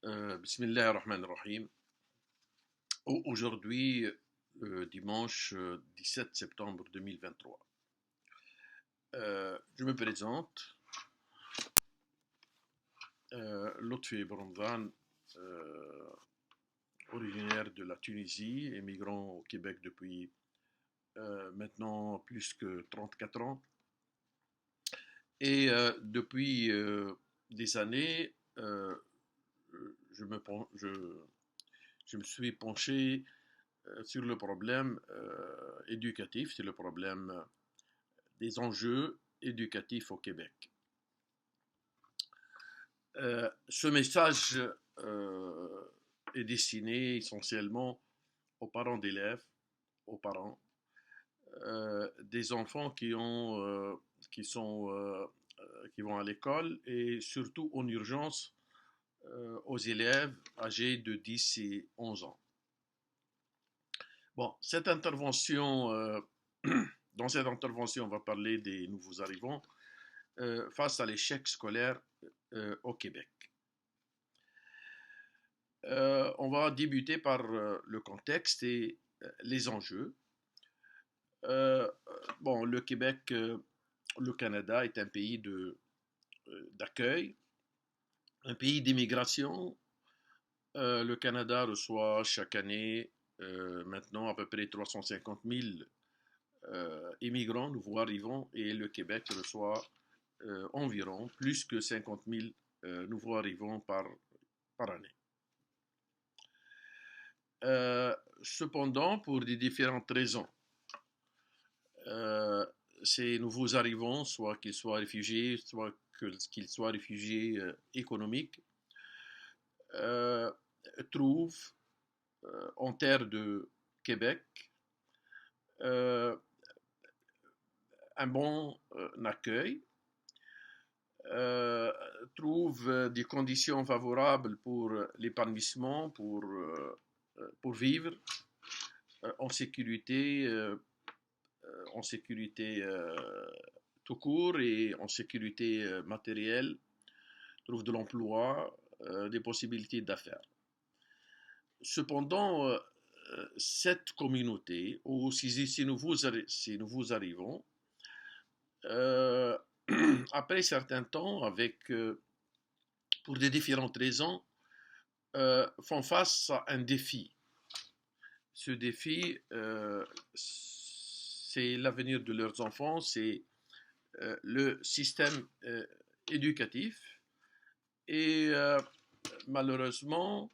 Bismillah ar-Rahman ar-Rahim. Aujourd'hui, dimanche 17 septembre 2023. Je me présente, Lotfi Brandvan, originaire de la Tunisie, émigrant au Québec depuis maintenant plus que 34 ans. Et depuis des années, je me, je me suis penché sur le problème éducatif, sur le problème des enjeux éducatifs au Québec. Ce message est destiné essentiellement aux parents d'élèves, aux parents, des enfants qui vont à l'école et surtout en urgence aux élèves âgés de 10 et 11 ans. Bon, dans cette intervention, on va parler des nouveaux arrivants face à l'échec scolaire au Québec. On va débuter par le contexte et les enjeux. Le Québec, le Canada est un pays d'accueil, un pays d'immigration. Le Canada reçoit chaque année maintenant à peu près 350 000 immigrants, nouveaux arrivants, et le Québec reçoit environ plus que 50 000 nouveaux arrivants par année. Cependant, pour des différentes raisons, ces nouveaux arrivants, soit qu'ils soient réfugiés, soit qu'ils soient réfugiés économiques, trouvent en terre de Québec un bon accueil, trouvent des conditions favorables pour l'épanouissement, pour vivre en sécurité tout court et en sécurité matérielle, trouvent de l'emploi, des possibilités d'affaires. Cependant, cette communauté, ou ces nouveaux arrivants, après certain temps, pour des différentes raisons, font face à un défi. Ce défi, c'est l'avenir de leurs enfants, c'est le système éducatif. Et malheureusement,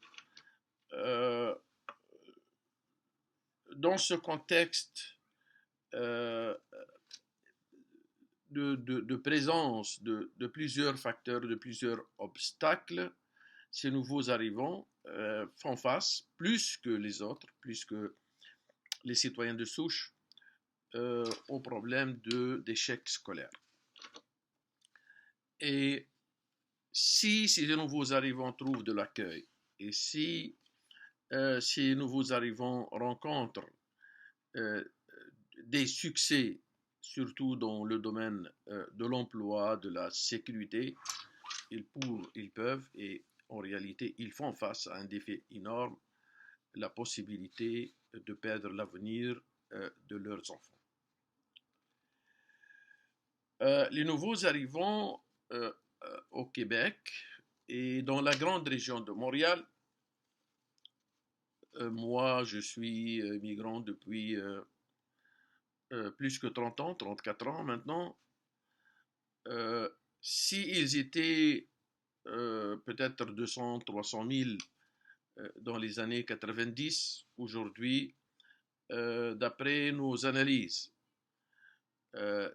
dans ce contexte de présence de plusieurs facteurs, de plusieurs obstacles, ces nouveaux arrivants font face, plus que les autres, plus que les citoyens de souche, au problème d'échec scolaire. Et si ces nouveaux arrivants trouvent de l'accueil, et si ces nouveaux arrivants rencontrent des succès, surtout dans le domaine de l'emploi, de la sécurité, ils peuvent, et en réalité, ils font face à un défi énorme, la possibilité de perdre l'avenir de leurs enfants. Les nouveaux arrivants au Québec et dans la grande région de Montréal, moi je suis migrant depuis plus que 30 ans, 34 ans maintenant. S'ils étaient peut-être 200, 300 000 dans les années 90, aujourd'hui, d'après nos analyses,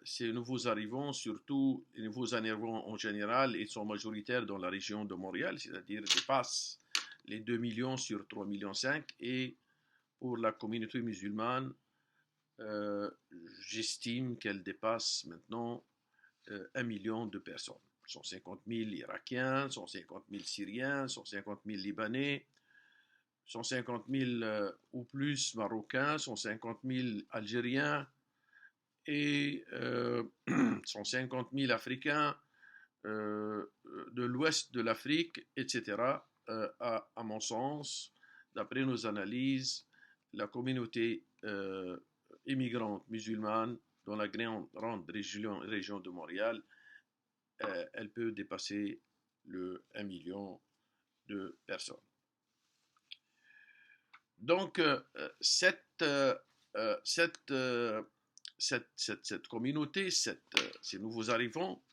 ces nouveaux arrivants, surtout les nouveaux arrivants en général, ils sont majoritaires dans la région de Montréal, c'est-à-dire dépassent les 2 millions sur 3,5 millions. Et pour la communauté musulmane, j'estime qu'elle dépasse maintenant 1 million de personnes. 150 000 Irakiens, 150 000 Syriens, 150 000 Libanais, 150 000 ou plus Marocains, 150 000 Algériens et 150 000 Africains de l'ouest de l'Afrique, etc., à mon sens, d'après nos analyses, la communauté immigrante musulmane dans la grande région de Montréal, elle peut dépasser le 1 million de personnes. Donc, cette communauté, ces nouveaux arrivants,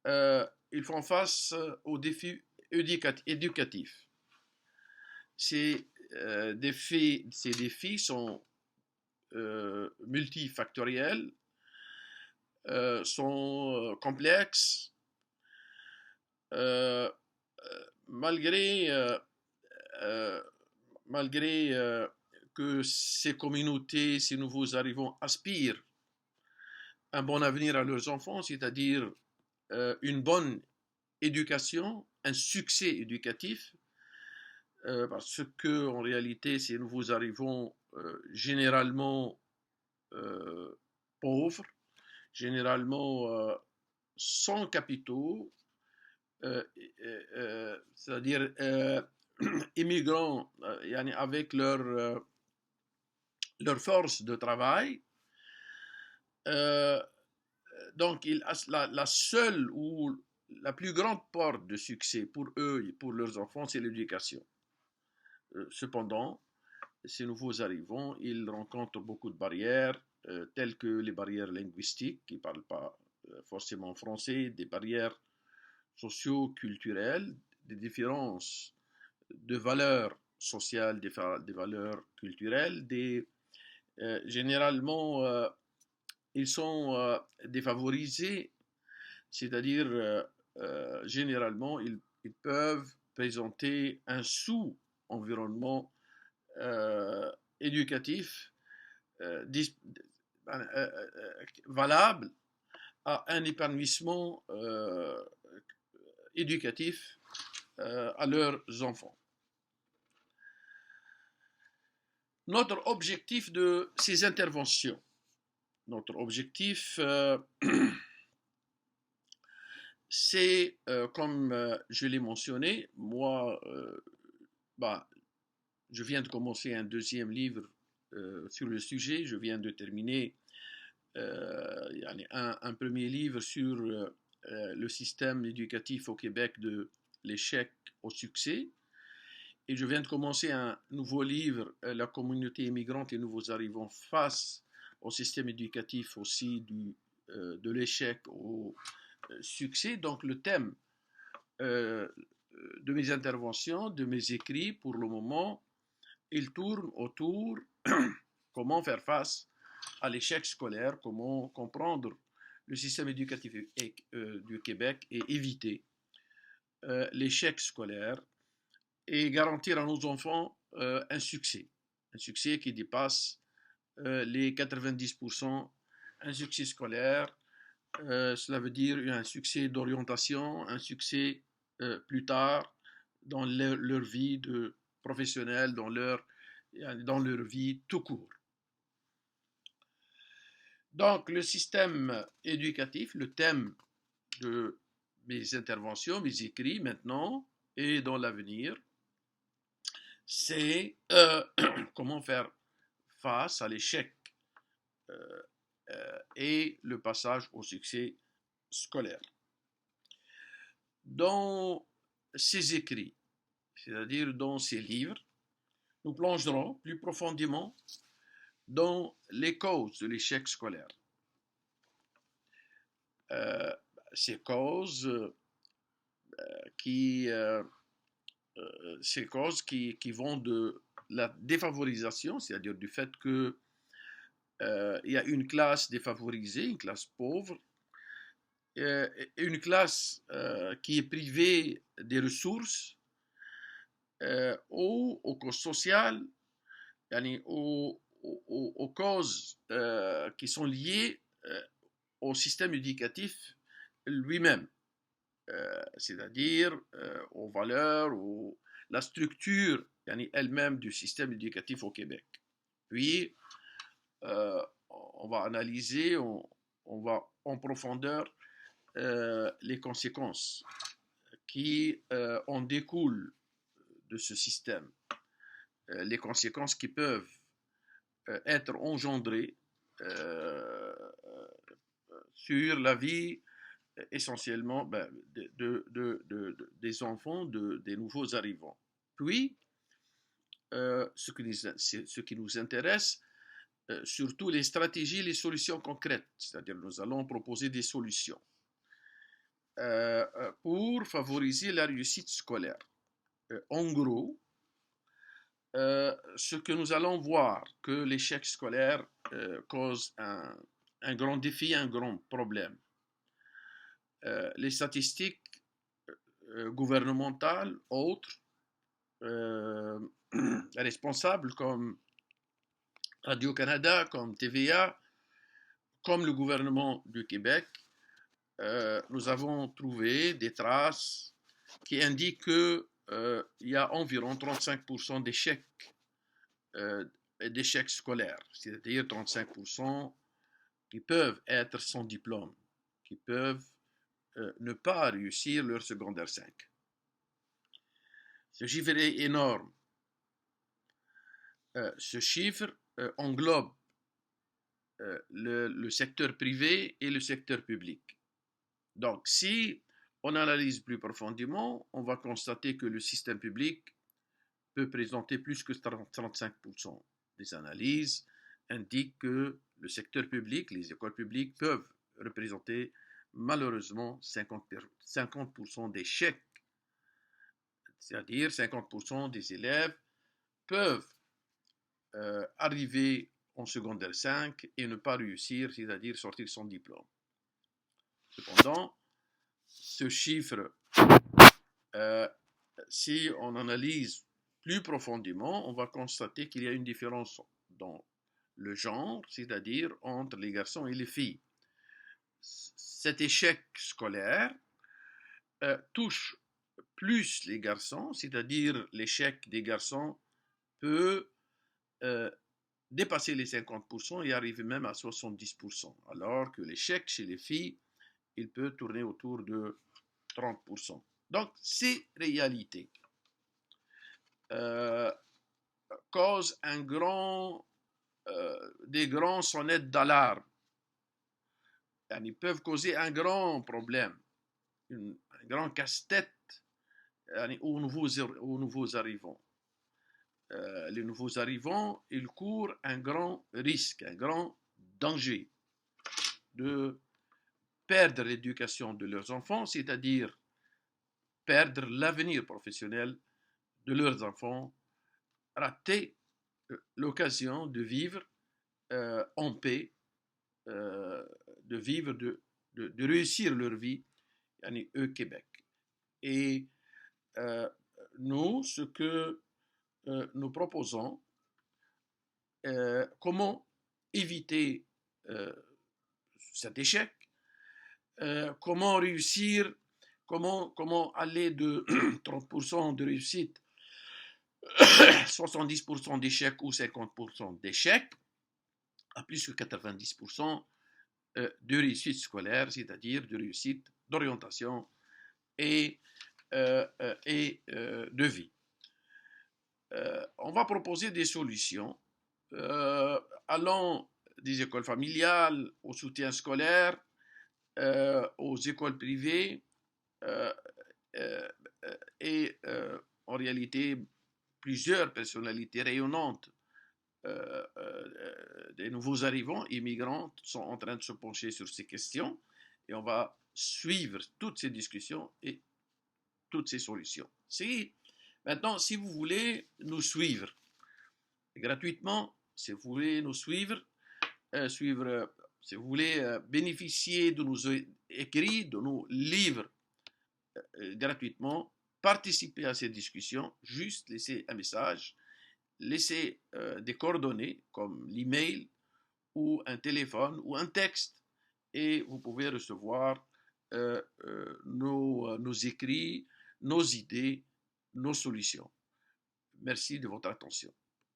ils font face aux défis éducatifs. Ces défis sont multifactoriels, sont complexes, malgré que ces communautés, ces nouveaux arrivants aspirent un bon avenir à leurs enfants, c'est-à-dire une bonne éducation, un succès éducatif, parce que en réalité, ces nouveaux arrivants généralement pauvres, généralement sans capitaux, c'est-à-dire immigrants avec leur force de travail. Donc, la seule ou la plus grande porte de succès pour eux et pour leurs enfants, c'est l'éducation. Cependant, ces nouveaux arrivants, ils rencontrent beaucoup de barrières, telles que les barrières linguistiques, qui ne parlent pas forcément français, des barrières socio-culturelles, des différences de valeurs sociales, des valeurs culturelles, généralement, ils sont défavorisés, c'est-à-dire, généralement, ils peuvent présenter un sous-environnement éducatif valable à un épanouissement éducatif à leurs enfants. Notre objectif de ces interventions, notre objectif, c'est, comme je l'ai mentionné, moi, je viens de commencer un deuxième livre sur le sujet. Je viens de terminer un premier livre sur le système éducatif au Québec de l'échec au succès. Et je viens de commencer un nouveau livre, La communauté immigrante et nouveaux arrivants face au système éducatif aussi de l'échec au succès. Donc le thème de mes interventions, de mes écrits pour le moment, il tourne autour comment faire face à l'échec scolaire, comment comprendre le système éducatif du Québec et éviter l'échec scolaire et garantir à nos enfants un succès qui dépasse les 90%, un succès scolaire, cela veut dire un succès d'orientation, un succès plus tard dans leur vie de professionnelle, dans leur vie tout court. Donc, le système éducatif, le thème de mes interventions, mes écrits maintenant et dans l'avenir, c'est comment faire face à l'échec et le passage au succès scolaire. Dans ces écrits, c'est-à-dire dans ces livres, nous plongerons plus profondément dans les causes de l'échec scolaire. Ces causes qui vont de la défavorisation, c'est-à-dire du fait que il y a une classe défavorisée, une classe pauvre, une classe qui est privée des ressources, aux causes sociales, aux causes qui sont liées au système éducatif lui-même, c'est-à-dire aux valeurs, la structure elle-même du système éducatif au Québec. Puis, on va analyser, on va en profondeur les conséquences qui en découlent de ce système, les conséquences qui peuvent être engendrées sur la vie essentiellement des enfants, des nouveaux arrivants. Puis, ce qui nous intéresse, surtout les stratégies, les solutions concrètes, c'est-à-dire nous allons proposer des solutions pour favoriser la réussite scolaire. En gros, ce que nous allons voir, que l'échec scolaire cause un grand défi, un grand problème. Les statistiques gouvernementales, autres, responsables comme Radio-Canada, comme TVA, comme le gouvernement du Québec, nous avons trouvé des traces qui indiquent qu'il y a environ 35% d'échecs scolaires, c'est-à-dire 35% qui peuvent être sans diplôme, qui peuvent ne pas réussir leur secondaire 5. Ce chiffre est énorme. Ce chiffre englobe le secteur privé et le secteur public. Donc, si on analyse plus profondément, on va constater que le système public peut présenter plus que 35%. Des analyses indiquent que le secteur public, les écoles publiques peuvent représenter malheureusement 50% d'échecs. C'est-à-dire 50% des élèves peuvent arriver en secondaire 5 et ne pas réussir, c'est-à-dire sortir sans diplôme. Cependant, ce chiffre, si on analyse plus profondément, on va constater qu'il y a une différence dans le genre, c'est-à-dire entre les garçons et les filles. Cet échec scolaire touche plus les garçons, c'est-à-dire l'échec des garçons peut dépasser les 50% et arriver même à 70%, alors que l'échec chez les filles, il peut tourner autour de 30%. Donc, ces réalités causent des grands sonnettes d'alarme. Ils peuvent causer un grand problème, un grand casse-tête aux nouveaux arrivants. Les nouveaux arrivants, ils courent un grand risque, un grand danger de perdre l'éducation de leurs enfants, c'est-à-dire perdre l'avenir professionnel de leurs enfants, rater l'occasion de vivre en paix, de vivre, de réussir leur vie, au Québec. Et nous, ce que nous proposons, comment éviter cet échec, comment réussir, comment aller de 30% de réussite, 70% d'échec ou 50% d'échec, à plus que 90% de réussite scolaire, c'est-à-dire de réussite d'orientation et de vie. On va proposer des solutions allant des écoles familiales au soutien scolaire, aux écoles privées et en réalité plusieurs personnalités rayonnantes des nouveaux arrivants immigrants sont en train de se pencher sur ces questions et on va suivre toutes ces discussions et toutes ces solutions. Maintenant, si vous voulez nous suivre gratuitement, si vous voulez nous suivre, si vous voulez bénéficier de nos écrits, de nos livres gratuitement, participer à ces discussions, juste laissez un message, laissez des coordonnées comme l'email ou un téléphone ou un texte et vous pouvez recevoir nos écrits, nos idées, nos solutions. Merci de votre attention.